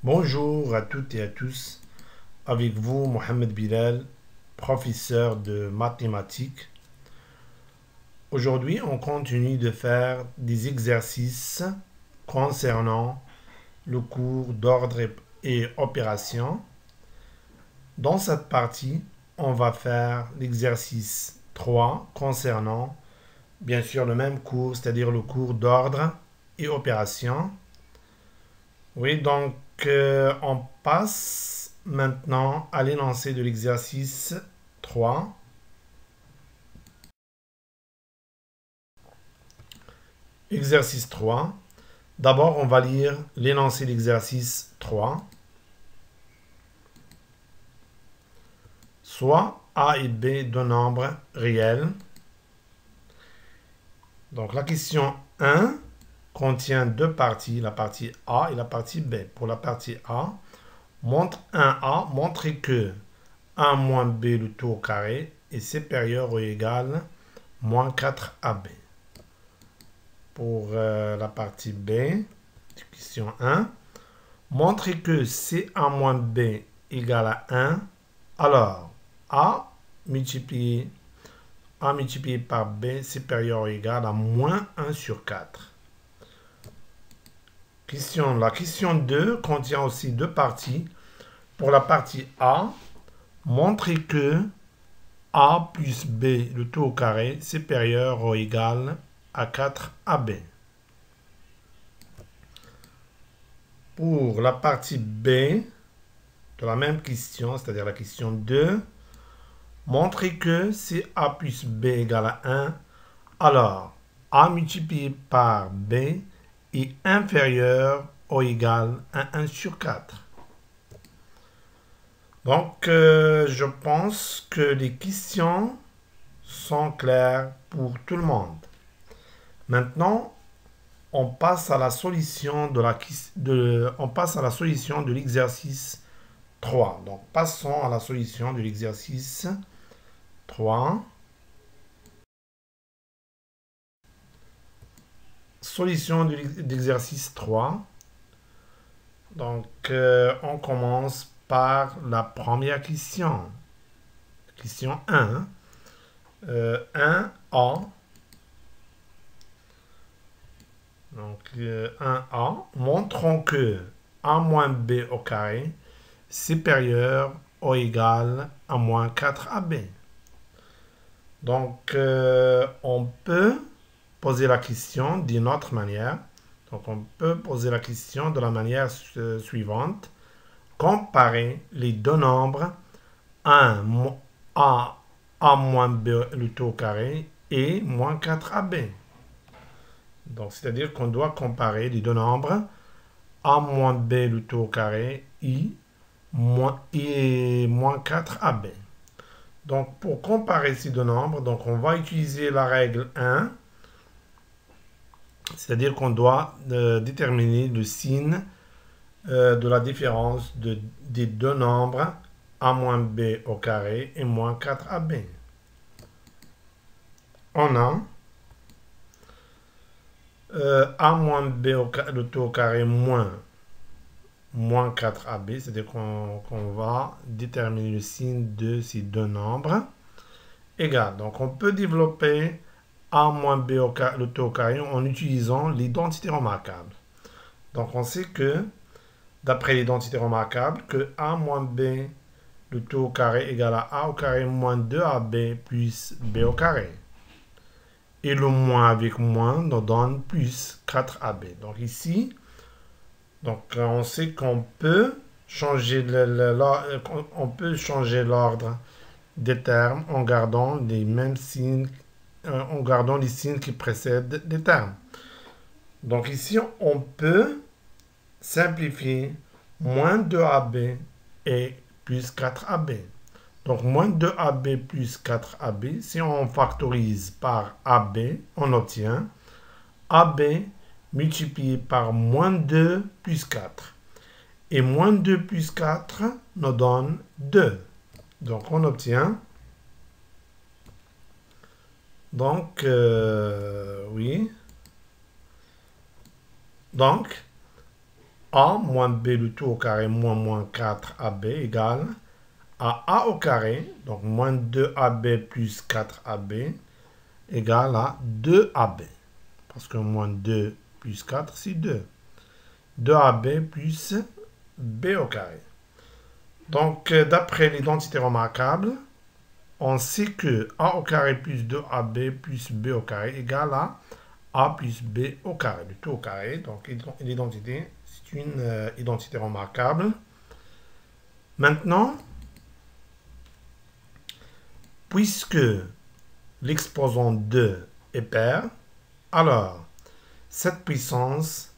Bonjour à toutes et à tous, avec vous Mohamed Bilal, professeur de mathématiques. Aujourd'hui, on continue de faire des exercices concernant le cours d'ordre et opération. Dans cette partie, on va faire l'exercice 3 concernant, bien sûr, le même cours, c'est-à-dire le cours d'ordre et opération. Oui, donc on passe maintenant à l'énoncé de l'exercice 3. Exercice 3. D'abord, on va lire l'énoncé d'exercice 3. Soit A et B deux nombres réels. Donc la question 1 contient deux parties, la partie A et la partie B. Pour la partie A, montre 1A, montrez que 1 moins B le tout au carré est supérieur ou égal moins 4AB. Pour la partie B, question 1, montrez que C1 moins B égale à 1, alors A multiplié par B supérieur ou égal à moins 1 sur 4. La question 2 contient aussi deux parties. Pour la partie A, montrez que A plus B le tout au carré supérieur ou égal à 4AB. Pour la partie B de la même question, c'est-à-dire la question 2, montrez que si A plus B égale à 1, alors A multiplié par B est inférieur ou égal à 1 sur 4. Donc, je pense que les questions sont claires pour tout le monde. Maintenant, on passe à la solution de l'exercice 3. Donc, passons à la solution de l'exercice 3. Solution de l'exercice 3. Donc, on commence par la première question. Question 1. 1A. Donc, 1A. Montrons que A moins B au carré supérieur ou égal à moins 4AB. Donc, on peut poser la question d'une autre manière. Donc, on peut poser la question de la manière suivante. Comparer les deux nombres A moins B le tout au carré et moins 4AB. Donc, c'est-à-dire qu'on doit comparer les deux nombres A moins B le tout au carré et moins 4AB. Donc, pour comparer ces deux nombres, donc on va utiliser la règle 1, c'est-à-dire qu'on doit déterminer le signe de la différence des deux nombres A moins B au carré et moins 4AB. On a A moins B le tout au carré moins 4AB, c'est-à-dire qu'on va déterminer le signe de ces deux nombres, égal. Donc, on peut développer A moins B le tout au carré en utilisant l'identité remarquable. Donc, on sait que, d'après l'identité remarquable, que A moins B le tout au carré égale à A au carré moins 2AB plus B au carré. Et le moins avec moins nous donne plus 4AB. Donc, ici, on sait qu'on peut changer l'ordre des termes en gardant les mêmes signes, en gardant les signes qui précèdent les termes. Donc ici, on peut simplifier moins 2AB et plus 4AB. Donc moins 2AB plus 4AB, si on factorise par AB, on obtient AB multiplié par moins 2 plus 4. Et moins 2 plus 4 nous donne 2. Donc, on obtient, oui, donc, A moins B le tout au carré moins 4AB égale à A au carré, donc moins 2AB plus 4AB égale à 2AB. Parce que moins 2 plus 4, c'est 2. 2AB plus B au carré. Donc, d'après l'identité remarquable, on sait que A au carré plus 2AB plus B au carré égale à A plus B au carré, le tout au carré. Donc, l'identité, c'est une identité remarquable. Maintenant, puisque l'exposant 2 est pair, alors cette puissance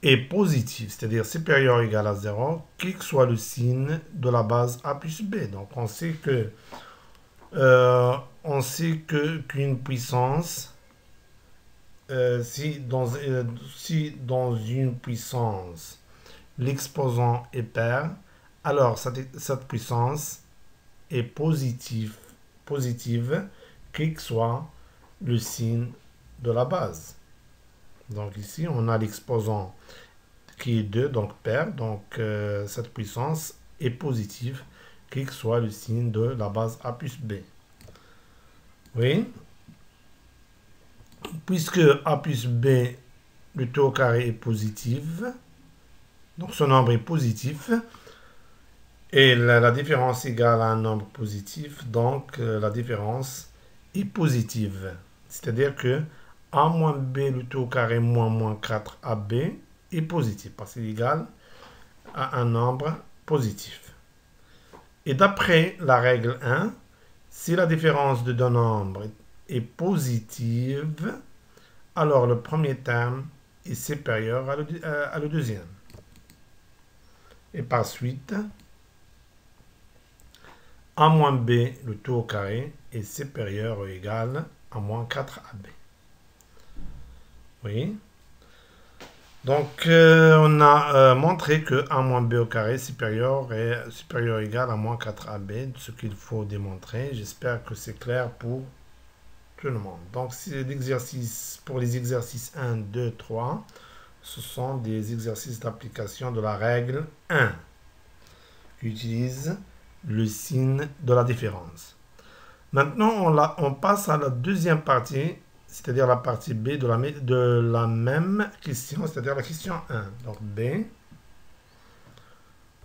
est positive, c'est-à-dire supérieure ou égale à 0, quel que soit le signe de la base A plus B. Donc, on sait qu'une puissance, si dans une puissance, l'exposant est pair, alors cette puissance est positive, quel que soit le signe de la base. Donc ici, on a l'exposant qui est 2, donc pair. Donc cette puissance est positive, quel que soit le signe de la base A plus B. Oui. Puisque A plus B, le tout au carré est positif, donc ce nombre est positif, et la différence égale à un nombre positif, donc la différence est positive. C'est-à-dire que A moins B, le tout au carré moins 4AB est positif, parce qu'il est égal à un nombre positif. Et d'après la règle 1, si la différence de deux nombres est positive, alors le premier terme est supérieur à le deuxième. Et par suite, A moins B, le tout au carré, est supérieur ou égal à moins 4AB. Oui. Donc, on a montré que A moins B au carré est supérieur ou égal à moins 4AB, ce qu'il faut démontrer. J'espère que c'est clair pour tout le monde. Donc, pour les exercices 1, 2, 3, ce sont des exercices d'application de la règle 1 qui utilise le signe de la différence. Maintenant, on passe à la deuxième partie, c'est-à-dire la partie B de la même question, c'est-à-dire la question 1. Donc, B.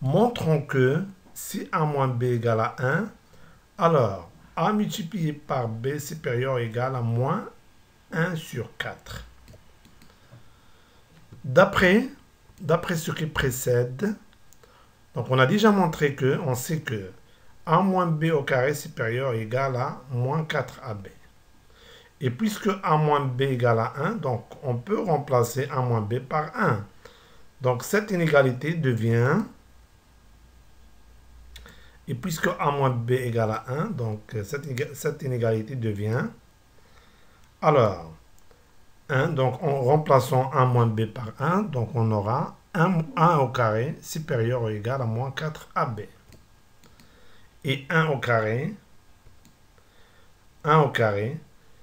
Montrons que si A moins B égale à 1, alors A multiplié par B supérieur égale à moins 1 sur 4. D'après ce qui précède, donc on a déjà montré que, on sait que A moins B au carré supérieur égale à moins 4AB. Et puisque A moins B égale à 1, donc on peut remplacer A moins B par 1. Donc cette inégalité devient, et puisque A moins B égale à 1, donc cette inégalité devient, alors, 1, donc en remplaçant A moins B par 1, donc on aura 1 au carré supérieur ou égal à moins 4AB. Et 1 au carré,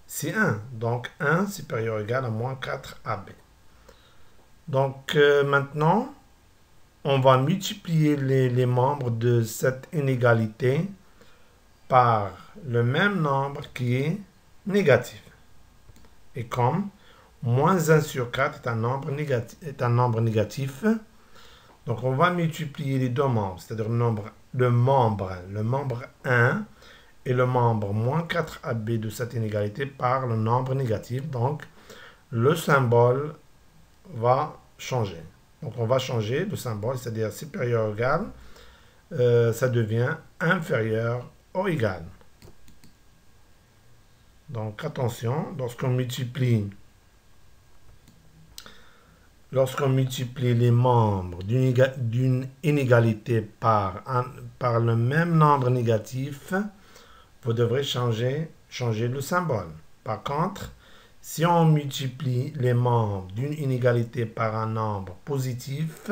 c'est 1. Donc 1 supérieur ou égal à moins 4AB. Donc maintenant, on va multiplier les membres de cette inégalité par le même nombre qui est négatif. Et comme moins 1 sur 4 est un nombre négatif, donc on va multiplier les deux membres, c'est-à-dire le membre 1 et le membre moins 4AB de cette inégalité par le nombre négatif. Donc le symbole va changer. Donc on va changer le symbole, c'est-à-dire supérieur ou égal, ça devient inférieur ou égal. Donc attention, lorsqu'on multiplie les membres d'une inégalité par le même nombre négatif, vous devrez changer le symbole. Par contre, si on multiplie les membres d'une inégalité par un nombre positif,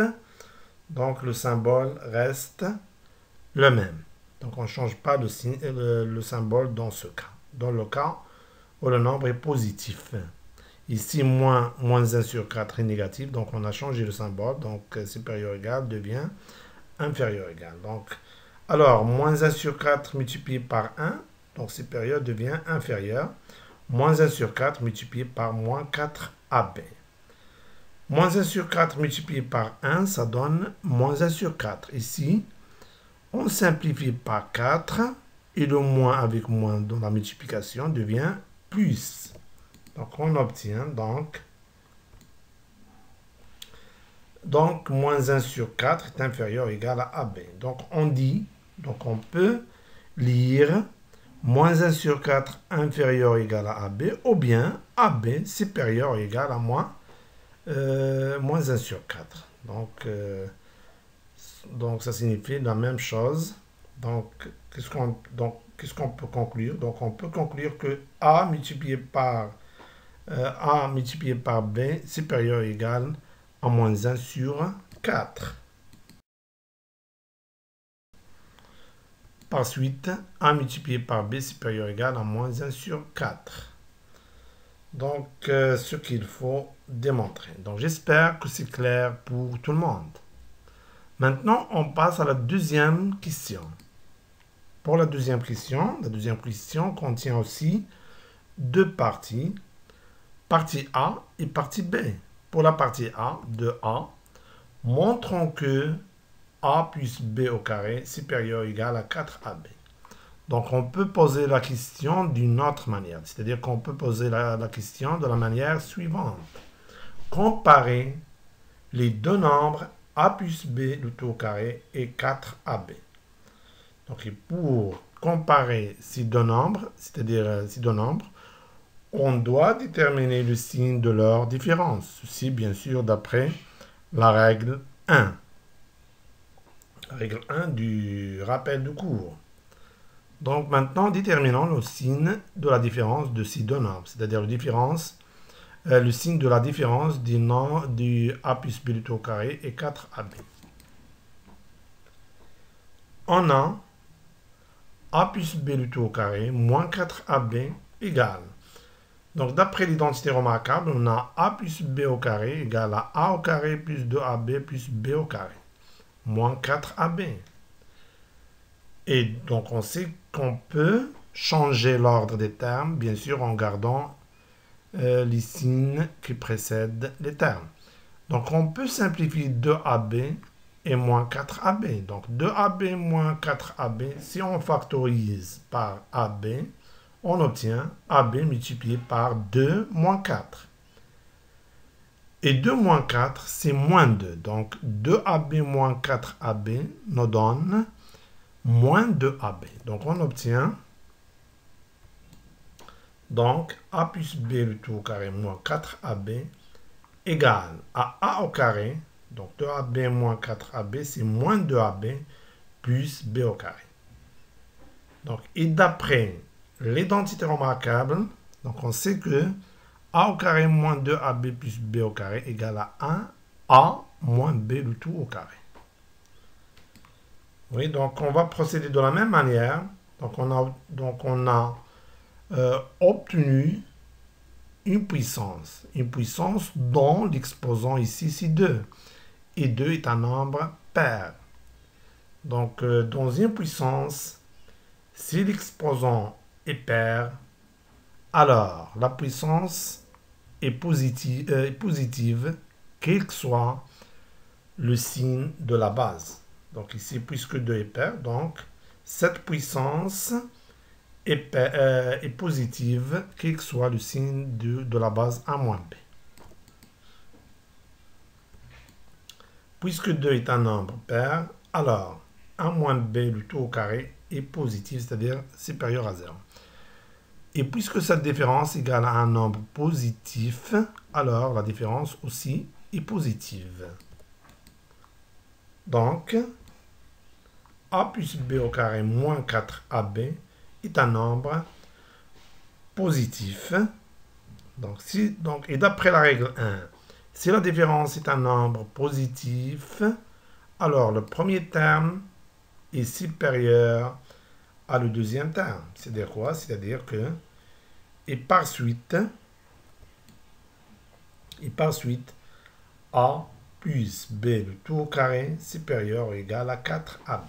donc le symbole reste le même. Donc on ne change pas le symbole dans ce cas. Dans le cas où le nombre est positif. Ici, moins 1 sur 4 est négatif, donc on a changé le symbole. Donc, supérieur égal devient inférieur égal. Donc, alors, moins 1 sur 4 multiplié par 1, donc supérieur devient inférieur. Moins 1 sur 4 multiplié par moins 4AB. Moins 1 sur 4 multiplié par 1, ça donne moins 1 sur 4. Ici, on simplifie par 4 et le moins avec moins dans la multiplication devient plus. Donc, on obtient donc moins 1 sur 4 est inférieur ou égal à AB. Donc, on peut lire moins 1 sur 4 inférieur ou égal à AB, ou bien AB supérieur ou égal à moins 1 sur 4. Donc, ça signifie la même chose. Donc, qu'est-ce qu'on peut conclure? Donc, on peut conclure que A multiplié par B supérieur ou égal à moins 1 sur 4. Par suite, A multiplié par B supérieur ou égal à moins 1 sur 4. Donc, ce qu'il faut démontrer. Donc, j'espère que c'est clair pour tout le monde. Maintenant, on passe à la deuxième question. Pour la deuxième question contient aussi deux parties. Partie A et partie B. Pour la partie A, de A, montrons que A plus B au carré supérieur ou égal à 4AB. Donc, on peut poser la question d'une autre manière. C'est-à-dire qu'on peut poser la question de la manière suivante. Comparer les deux nombres A plus B le tout au carré et 4AB. Donc, pour comparer ces deux nombres, on doit déterminer le signe de leur différence. Ceci, bien sûr, d'après la règle 1. La règle 1 du rappel du cours. Donc, maintenant, déterminons le signe de la différence de ces deux nombres. C'est-à-dire le signe de la différence du A plus B au carré et 4AB. On a A plus B au carré moins 4AB égale. Donc, d'après l'identité remarquable, on a A plus B au carré égale à A au carré plus 2AB plus B au carré. Moins 4AB. Et donc, on sait qu'on peut changer l'ordre des termes, bien sûr, en gardant les signes qui précèdent les termes. Donc, on peut simplifier 2AB et moins 4AB. Donc, 2AB moins 4AB, si on factorise par AB, on obtient AB multiplié par 2 moins 4. Et 2 moins 4, c'est moins 2. Donc, 2AB moins 4AB nous donne moins 2AB. Donc, on obtient donc A plus B le tout au carré moins 4AB égale à A au carré. Donc, 2AB moins 4AB, c'est moins 2AB plus B au carré. Donc, et d'après l'identité remarquable, donc on sait que A au carré moins 2AB plus B au carré égale à 1 A moins B le tout au carré. Oui, donc on va procéder de la même manière. Donc on a obtenu une puissance dont l'exposant ici c'est 2. Et 2 est un nombre pair. Donc dans une puissance, si l'exposant est pair, alors la puissance est positive, quel que soit le signe de la base. Donc ici, puisque 2 est pair, donc cette puissance est positive, quel que soit le signe de la base A moins B. Puisque 2 est un nombre pair, alors A moins B, le tout au carré, est positif, c'est-à-dire supérieur à 0. Et puisque cette différence est égale à un nombre positif, alors la différence aussi est positive. Donc, A plus B au carré moins 4AB est un nombre positif. Et d'après la règle 1, si la différence est un nombre positif, alors le premier terme est supérieur à le deuxième terme. C'est-à-dire quoi? C'est-à-dire que, et par suite, Et par suite, A plus B le tout au carré supérieur ou égal à 4AB.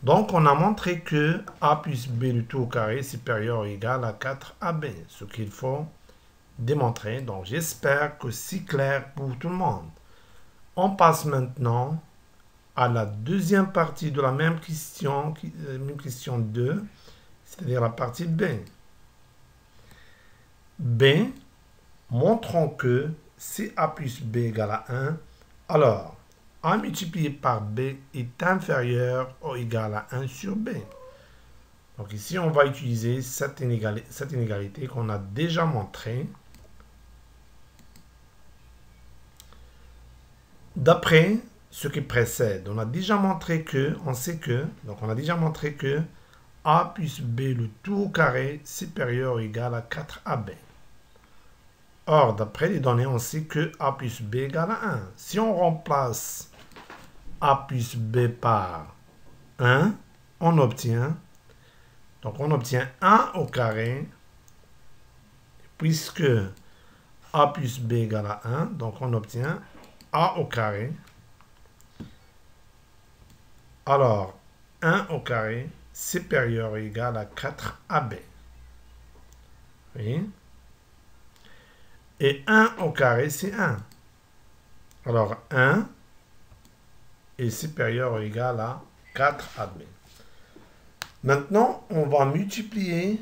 Donc, on a montré que A plus B le tout au carré supérieur ou égal à 4AB. Ce qu'il faut démontrer. Donc, j'espère que c'est clair pour tout le monde. On passe maintenant à la deuxième partie de la même question 2, c'est-à-dire la partie B. B, montrons que si A plus B égale à 1, alors A multiplié par B est inférieur ou égal à 1 sur B. Donc ici, on va utiliser cette inégalité qu'on a déjà montrée. D'après ce qui précède, on a déjà montré que, A plus B le tout au carré supérieur ou égal à 4AB. Or, d'après les données, on sait que A plus B égale à 1. Si on remplace A plus B par 1, on obtient 1 au carré, puisque A plus B égale à 1, donc on obtient A au carré. Alors, 1 au carré supérieur ou égal à 4AB. Oui. Et 1 au carré, c'est 1. Alors, 1 est supérieur ou égal à 4AB. Maintenant, on va multiplier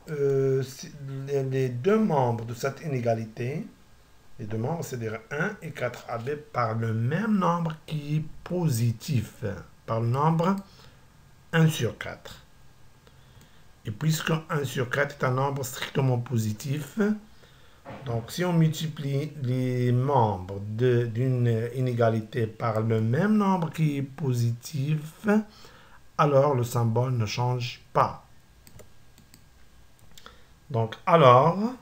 les deux membres de cette inégalité, les deux membres, c'est-à-dire 1 et 4AB, par le même nombre qui est positif, par le nombre 1 sur 4. Et puisque 1 sur 4 est un nombre strictement positif, donc si on multiplie les membres d'une inégalité par le même nombre qui est positif, alors le symbole ne change pas. Donc alors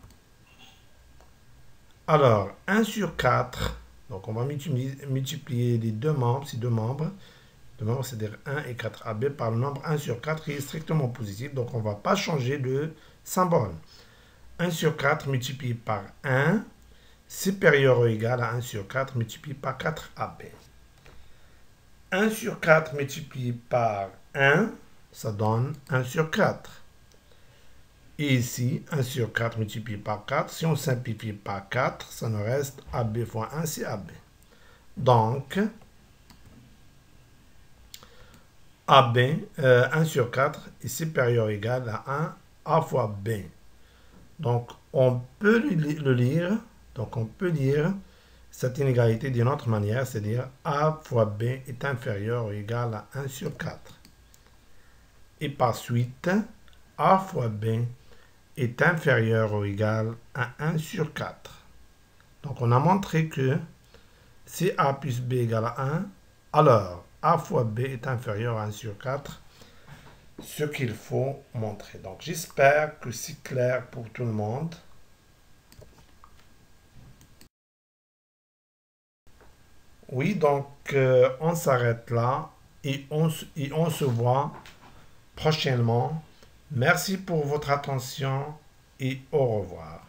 1 sur 4, donc on va multiplier les deux membres, ces deux membres, c'est-à-dire 1 et 4AB, par le nombre 1 sur 4 qui est strictement positif, donc on ne va pas changer de symbole. 1 sur 4 multiplié par 1, supérieur ou égal à 1 sur 4 multiplié par 4AB. 1 sur 4 multiplié par 1, ça donne 1 sur 4. Et ici, 1 sur 4 multiplié par 4, si on simplifie par 4, ça nous reste AB fois 1, c'est AB. Donc, AB, 1 sur 4 est supérieur ou égal à 1 A fois B. Donc, on peut le lire. Donc, on peut lire cette inégalité d'une autre manière, c'est-à-dire A fois B est inférieur ou égal à 1 sur 4. Et par suite, A fois B est inférieur ou égal à 1 sur 4. Donc, on a montré que si A plus B égale à 1, alors A fois B est inférieur à 1 sur 4. Ce qu'il faut montrer. Donc, j'espère que c'est clair pour tout le monde. Oui, donc, on s'arrête là et on se voit prochainement. Merci pour votre attention et au revoir.